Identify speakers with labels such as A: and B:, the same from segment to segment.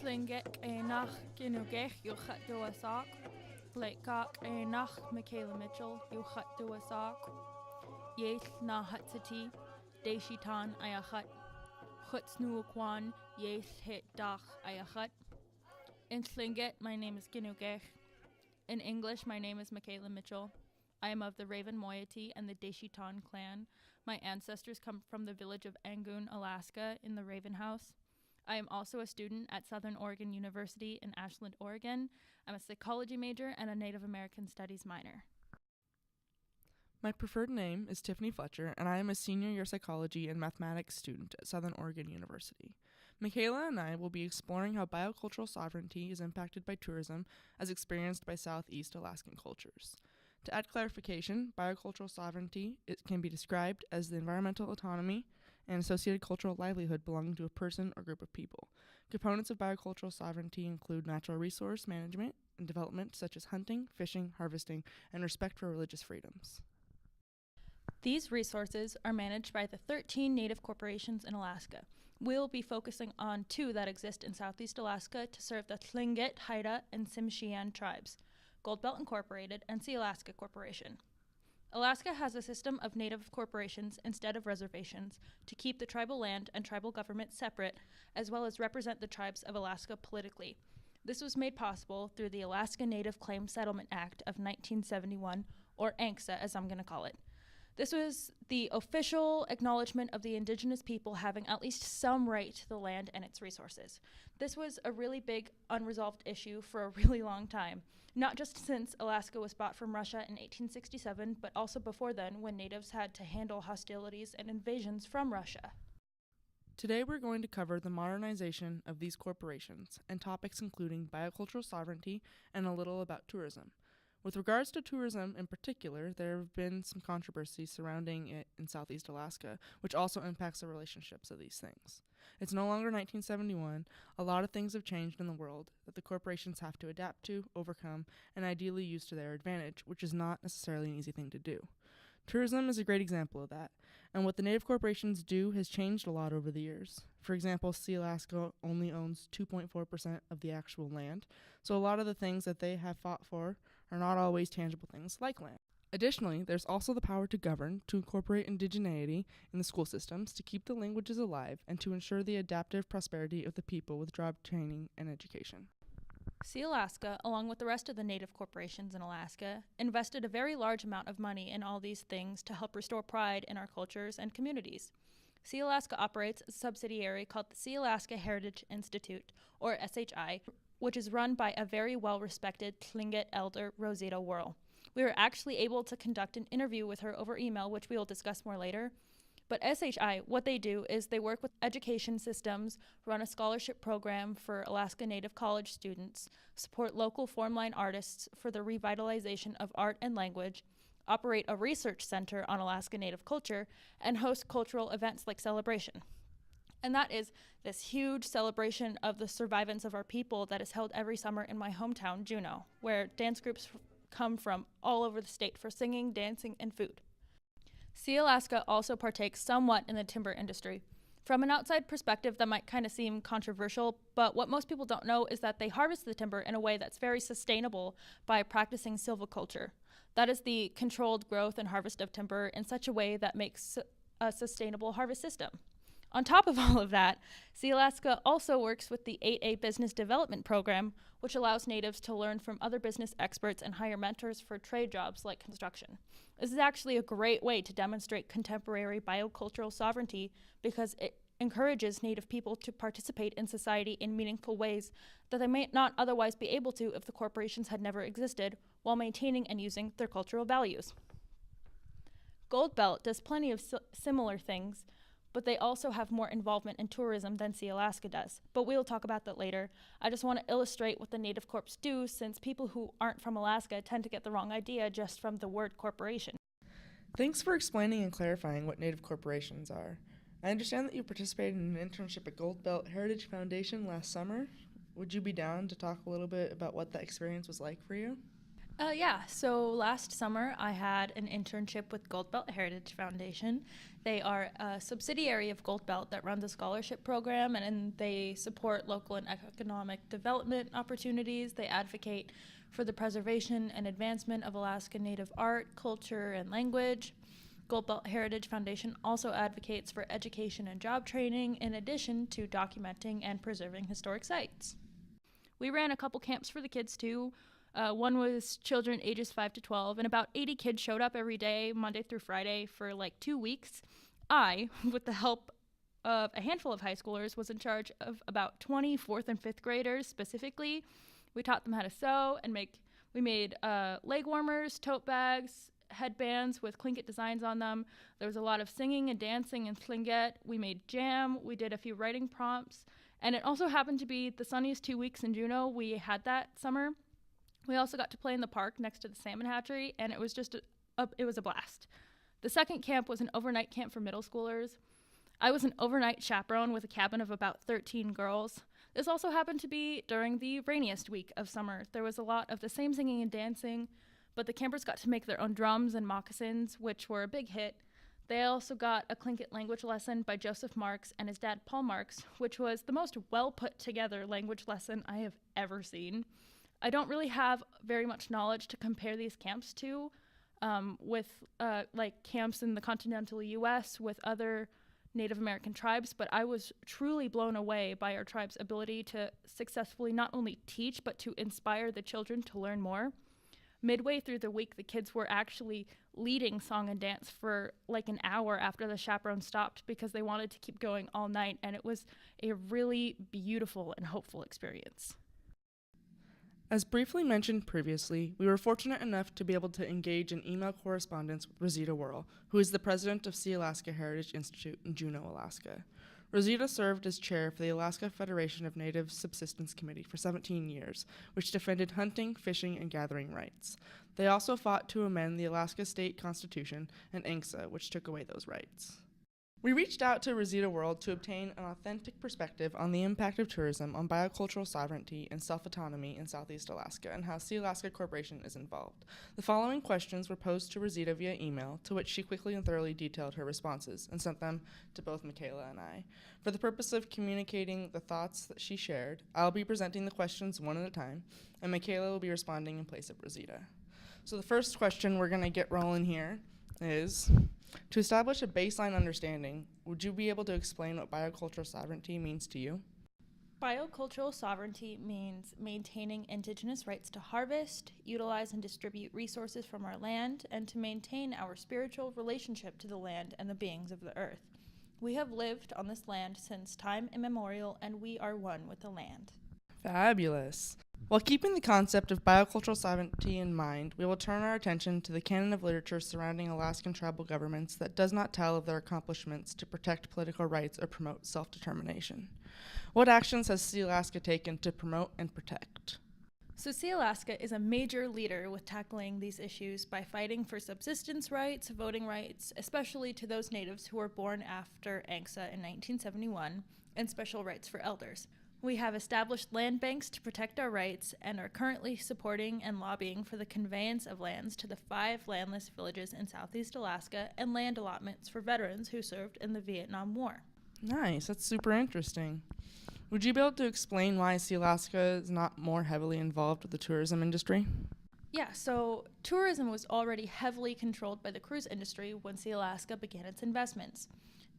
A: Tlingit nach Ginugech Yuchat Duasak, Blakek nach Michaela Mitchell Yuchat Duasak, Yeth na Hatsati, Deshitan Ayachat, Hutsnuakwan Yeth hit Dach Ayachat. In Tlingit, my name is Ginugech. In English, my name is Michaela Mitchell. I am of the Raven moiety and the Deshitan clan. My ancestors come from the village of Angoon, Alaska, in the Raven House. I am also a student at Southern Oregon University in Ashland, Oregon. I'm a psychology major and a Native American Studies minor.
B: My preferred name is Tiffany Fletcher, and I am a senior year psychology and mathematics student at Southern Oregon University. Michaela and I will be exploring how biocultural sovereignty is impacted by tourism as experienced by Southeast Alaskan cultures. To add clarification, biocultural sovereignty can be described as the environmental autonomy and associated cultural livelihood belonging to a person or group of people. Components of biocultural sovereignty include natural resource management and development such as hunting, fishing, harvesting, and respect for religious freedoms.
A: These resources are managed by the 13 Native corporations in Alaska. We'll be focusing on 2 that exist in Southeast Alaska to serve the Tlingit, Haida, and Tsimshian tribes, Goldbelt Incorporated and Sealaska Corporation. Alaska has a system of native corporations instead of reservations to keep the tribal land and tribal government separate, as well as represent the tribes of Alaska politically. This was made possible through the Alaska Native Claims Settlement Act of 1971, or ANCSA as I'm going to call it. This was the official acknowledgement of the indigenous people having at least some right to the land and its resources. This was a really big unresolved issue for a really long time, not just since Alaska was bought from Russia in 1867, but also before then when natives had to handle hostilities and invasions from Russia.
B: Today we're going to cover the modernization of these corporations and topics including biocultural sovereignty and a little about tourism. With regards to tourism in particular, there have been some controversy surrounding it in Southeast Alaska, which also impacts the relationships of these things. It's no longer 1971. A lot of things have changed in the world that the corporations have to adapt to, overcome, and ideally use to their advantage, which is not necessarily an easy thing to do. Tourism is a great example of that, and what the native corporations do has changed a lot over the years. For example, Sealaska only owns 2.4% of the actual land, so a lot of the things that they have fought for are not always tangible things like land. Additionally, there's also the power to govern, to incorporate indigeneity in the school systems, to keep the languages alive, and to ensure the adaptive prosperity of the people with job training and education.
A: Sealaska, along with the rest of the native corporations in Alaska, invested a very large amount of money in all these things to help restore pride in our cultures and communities. Sealaska operates a subsidiary called the Sealaska Heritage Institute, or SHI, which is run by a very well-respected Tlingit elder, Rosita Worrell. We were actually able to conduct an interview with her over email, which we will discuss more later. But SHI, what they do is they work with education systems, run a scholarship program for Alaska Native college students, support local formline artists for the revitalization of art and language, operate a research center on Alaska Native culture, and host cultural events like Celebration. And that is this huge celebration of the survivance of our people that is held every summer in my hometown, Juneau, where dance groups come from all over the state for singing, dancing, and food. Sealaska also partakes somewhat in the timber industry. From an outside perspective, that might kind of seem controversial, but what most people don't know is that they harvest the timber in a way that's very sustainable by practicing silviculture. That is the controlled growth and harvest of timber in such a way that makes a sustainable harvest system. On top of all of that, Sealaska also works with the 8A Business Development Program, which allows natives to learn from other business experts and hire mentors for trade jobs like construction. This is actually a great way to demonstrate contemporary biocultural sovereignty because it encourages native people to participate in society in meaningful ways that they may not otherwise be able to if the corporations had never existed, while maintaining and using their cultural values. Goldbelt does plenty of similar things, but they also have more involvement in tourism than Sealaska does. But we'll talk about that later. I just want to illustrate what the Native Corps do, since people who aren't from Alaska tend to get the wrong idea just from the word corporation.
B: Thanks for explaining and clarifying what Native corporations are. I understand that you participated in an internship at Gold Belt Heritage Foundation last summer. Would you be down to talk a little bit about what that experience was like for you?
A: Yeah, so last summer I had an internship with Gold Belt Heritage Foundation. They are a subsidiary of Gold Belt that runs a scholarship program, and they support local and economic development opportunities. They advocate for the preservation and advancement of Alaska Native art, culture, and language. Gold Belt Heritage Foundation also advocates for education and job training, in addition to documenting and preserving historic sites. We ran a couple camps for the kids too. One was children ages 5 to 12, and about 80 kids showed up every day, Monday through Friday, for like 2 weeks. I, with the help of a handful of high schoolers, was in charge of about 20 4th and 5th graders specifically. We taught them how to sew and we made leg warmers, tote bags, headbands with Tlingit designs on them. There was a lot of singing and dancing in Tlingit. We made jam. We did a few writing prompts. And it also happened to be the sunniest 2 weeks in Juneau we had that summer. We also got to play in the park next to the salmon hatchery, and it was just it was a blast. The second camp was an overnight camp for middle schoolers. I was an overnight chaperone with a cabin of about 13 girls. This also happened to be during the rainiest week of summer. There was a lot of the same singing and dancing, but the campers got to make their own drums and moccasins, which were a big hit. They also got a Tlingit language lesson by Joseph Marks and his dad Paul Marks, which was the most well put together language lesson I have ever seen. I don't really have very much knowledge to compare these camps to, with like camps in the continental U.S. with other Native American tribes, but I was truly blown away by our tribe's ability to successfully not only teach, but to inspire the children to learn more. Midway through the week, the kids were actually leading song and dance for like an hour after the chaperone stopped because they wanted to keep going all night, and it was a really beautiful and hopeful experience.
B: As briefly mentioned previously, we were fortunate enough to be able to engage in email correspondence with Rosita Worrell, who is the president of Sealaska Heritage Institute in Juneau, Alaska. Rosita served as chair for the Alaska Federation of Native Subsistence Committee for 17 years, which defended hunting, fishing, and gathering rights. They also fought to amend the Alaska State Constitution and ANCSA, which took away those rights. We reached out to Rosita Worrell to obtain an authentic perspective on the impact of tourism on biocultural sovereignty and self-autonomy in Southeast Alaska and how Sealaska Corporation is involved. The following questions were posed to Rosita via email, to which she quickly and thoroughly detailed her responses and sent them to both Michaela and I. For the purpose of communicating the thoughts that she shared, I'll be presenting the questions one at a time, and Michaela will be responding in place of Rosita. So the first question we're going to get rolling here is, to establish a baseline understanding, would you be able to explain what biocultural sovereignty means to you?
A: Biocultural sovereignty means maintaining indigenous rights to harvest, utilize and distribute resources from our land, and to maintain our spiritual relationship to the land and the beings of the earth. We have lived on this land since time immemorial, and we are one with the land.
B: Fabulous. While keeping the concept of biocultural sovereignty in mind, we will turn our attention to the canon of literature surrounding Alaskan tribal governments that does not tell of their accomplishments to protect political rights or promote self-determination. What actions has Sealaska taken to promote and protect?
A: So Sealaska is a major leader with tackling these issues by fighting for subsistence rights, voting rights, especially to those natives who were born after ANCSA in 1971, and special rights for elders. We have established land banks to protect our rights and are currently supporting and lobbying for the conveyance of lands to the 5 landless villages in Southeast Alaska and land allotments for veterans who served in the Vietnam War.
B: Nice, that's super interesting. Would you be able to explain why Sealaska is not more heavily involved with the tourism industry?
A: Yeah, so tourism was already heavily controlled by the cruise industry when Sealaska began its investments.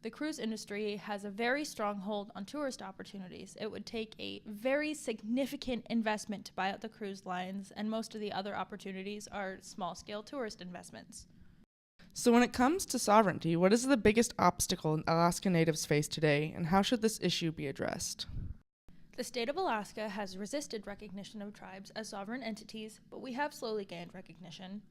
A: The cruise industry has a very strong hold on tourist opportunities. It would take a very significant investment to buy out the cruise lines, and most of the other opportunities are small-scale tourist investments.
B: So when it comes to sovereignty, what is the biggest obstacle Alaska Natives face today, and how should this issue be addressed?
A: The state of Alaska has resisted recognition of tribes as sovereign entities, but we have slowly gained recognition.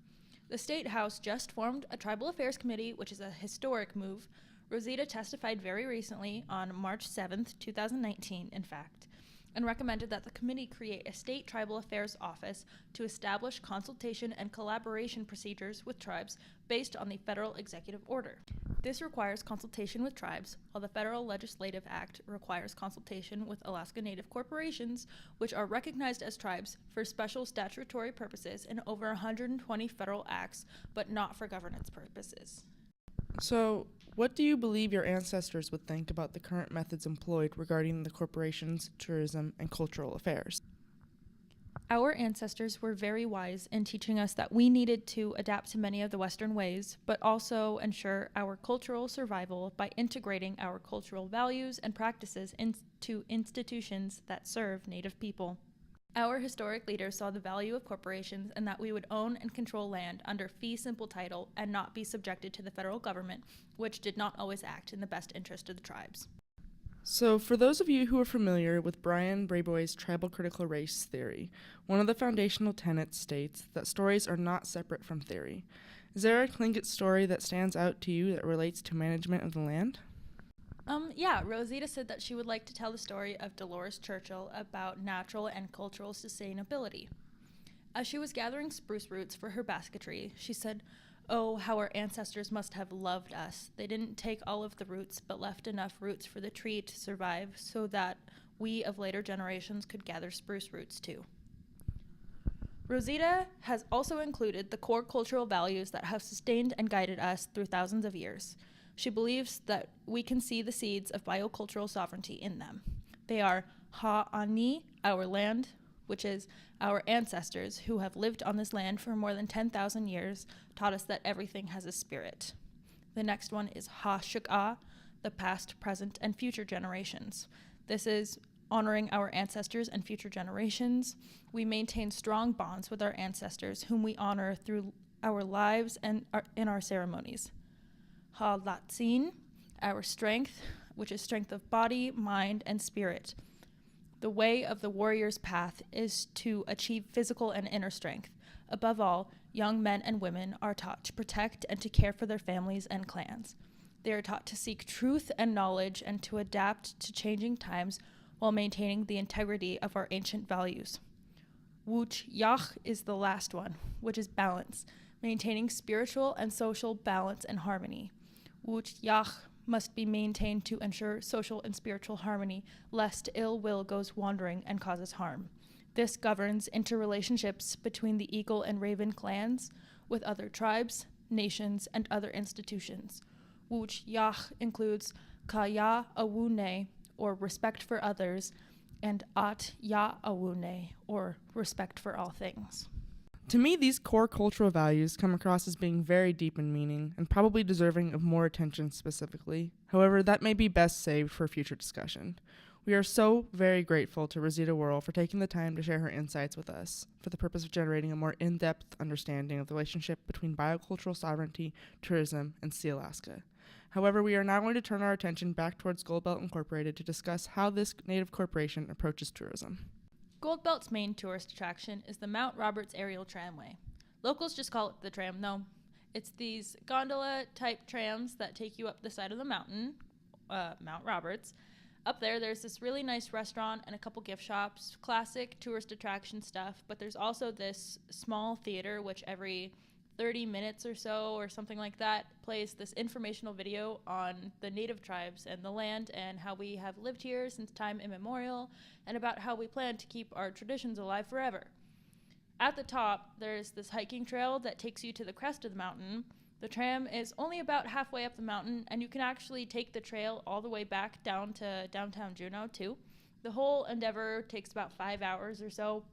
A: The State House just formed a Tribal Affairs Committee, which is a historic move, Rosita testified very recently on March 7th, 2019, in fact, and recommended that the committee create a state tribal affairs office to establish consultation and collaboration procedures with tribes based on the federal executive order. This requires consultation with tribes, while the Federal Legislative Act requires consultation with Alaska Native corporations, which are recognized as tribes for special statutory purposes in over 120 federal acts, but not for governance purposes.
B: So, what do you believe your ancestors would think about the current methods employed regarding the corporations, tourism, and cultural affairs?
A: Our ancestors were very wise in teaching us that we needed to adapt to many of the Western ways, but also ensure our cultural survival by integrating our cultural values and practices into institutions that serve Native people. Our historic leaders saw the value of corporations and that we would own and control land under fee simple title and not be subjected to the federal government, which did not always act in the best interest of the tribes.
B: So, for those of you who are familiar with Brian Brayboy's tribal critical race theory, one of the foundational tenets states that stories are not separate from theory. Is there a Tlingit story that stands out to you that relates to management of the land?
A: Yeah, Rosita said that she would like to tell the story of Dolores Churchill about natural and cultural sustainability. As she was gathering spruce roots for her basketry, she said, "Oh, how our ancestors must have loved us. They didn't take all of the roots, but left enough roots for the tree to survive so that we of later generations could gather spruce roots too." Rosita has also included the core cultural values that have sustained and guided us through thousands of years. She believes that we can see the seeds of biocultural sovereignty in them. They are Ha'ani, our land, which is our ancestors who have lived on this land for more than 10,000 years, taught us that everything has a spirit. The next one is Ha'Shuk'a, the past, present, and future generations. This is honoring our ancestors and future generations. We maintain strong bonds with our ancestors, whom we honor through our lives and in our ceremonies. Ha'Latzin, our strength, which is strength of body, mind, and spirit. The way of the warrior's path is to achieve physical and inner strength. Above all, young men and women are taught to protect and to care for their families and clans. They are taught to seek truth and knowledge and to adapt to changing times while maintaining the integrity of our ancient values. Wuch Yach is the last one, which is balance, maintaining spiritual and social balance and harmony. Wuch Yach must be maintained to ensure social and spiritual harmony, lest ill will goes wandering and causes harm. This governs interrelationships between the Eagle and Raven clans with other tribes, nations, and other institutions. Wuch Yach includes Kaya Awune, or respect for others, and At Ya Awune, or respect for all things.
B: To me, these core cultural values come across as being very deep in meaning and probably deserving of more attention specifically. However, that may be best saved for future discussion. We are so very grateful to Rosita Worrell for taking the time to share her insights with us for the purpose of generating a more in-depth understanding of the relationship between biocultural sovereignty, tourism, and Sealaska. However, we are now going to turn our attention back towards Goldbelt Incorporated to discuss how this Native corporation approaches tourism.
A: Goldbelt's main tourist attraction is the Mount Roberts Aerial Tramway. Locals just call it the tram, though. It's these gondola-type trams that take you up the side of the mountain, Mount Roberts. Up there's this really nice restaurant and a couple gift shops, classic tourist attraction stuff, but there's also this small theater which every 30 minutes or so or something like that plays this informational video on the native tribes and the land and how we have lived here since time immemorial and about how we plan to keep our traditions alive forever. At the top, there's this hiking trail that takes you to the crest of the mountain. The tram is only about halfway up the mountain, and you can actually take the trail all the way back down to downtown Juneau, too. The whole endeavor takes about 5 hours or so.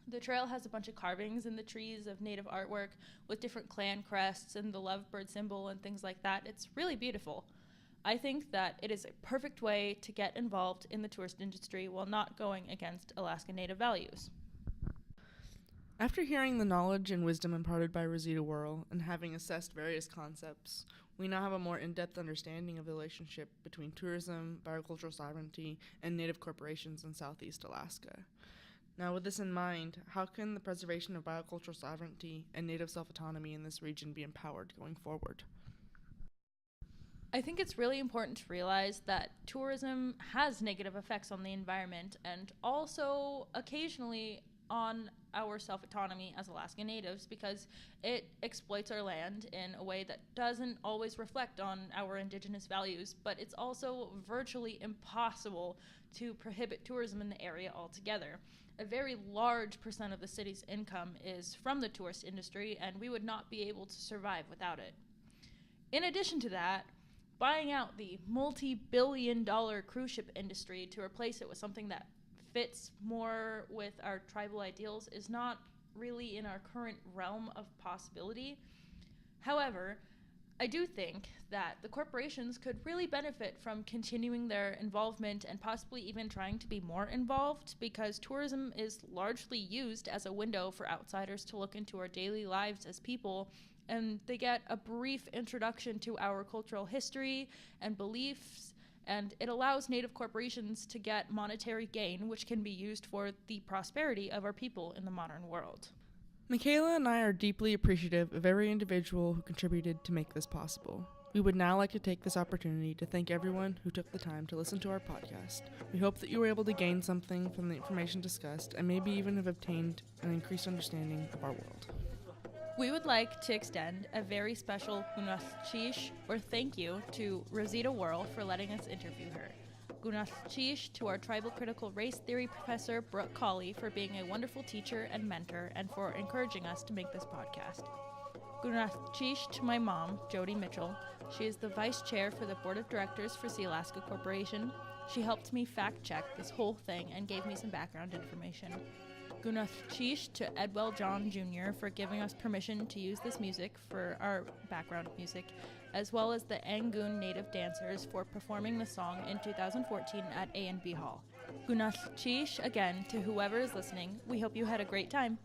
A: The trail has a bunch of carvings in the trees of native artwork with different clan crests and the lovebird symbol and things like that. It's really beautiful. I think that it is a perfect way to get involved in the tourist industry while not going against Alaska Native values.
B: After hearing the knowledge and wisdom imparted by Rosita Worrell and having assessed various concepts, we now have a more in-depth understanding of the relationship between tourism, biocultural sovereignty, and Native corporations in Southeast Alaska. Now, with this in mind, how can the preservation of biocultural sovereignty and Native self-autonomy in this region be empowered going forward?
A: I think it's really important to realize that tourism has negative effects on the environment and also occasionally on our self-autonomy as Alaska Natives, because it exploits our land in a way that doesn't always reflect on our indigenous values, but it's also virtually impossible to prohibit tourism in the area altogether. A very large percent of the city's income is from the tourist industry, and we would not be able to survive without it. In addition to that, buying out the multi-billion-dollar cruise ship industry to replace it with something that fits more with our tribal ideals is not really in our current realm of possibility. However, I do think that the corporations could really benefit from continuing their involvement and possibly even trying to be more involved, because tourism is largely used as a window for outsiders to look into our daily lives as people, and they get a brief introduction to our cultural history and beliefs, and it allows Native corporations to get monetary gain, which can be used for the prosperity of our people in the modern world.
B: Michaela and I are deeply appreciative of every individual who contributed to make this possible. We would now like to take this opportunity to thank everyone who took the time to listen to our podcast. We hope that you were able to gain something from the information discussed and maybe even have obtained an increased understanding of our world.
A: We would like to extend a very special Gunaschish, or thank you, to Rosita Worrell for letting us interview her. Gunaschish to our tribal critical race theory professor Brooke Colley for being a wonderful teacher and mentor and for encouraging us to make this podcast. Gunaschish to my mom, Jody Mitchell. She is the vice chair for the board of directors for Sealaska Corporation. She helped me fact check this whole thing and gave me some background information. Gunaschish to Edwell John Jr. for giving us permission to use this music for our background music, as well as the Angoon Native dancers for performing the song in 2014 at A&B Hall. Gunaschish again to whoever is listening. We hope you had a great time.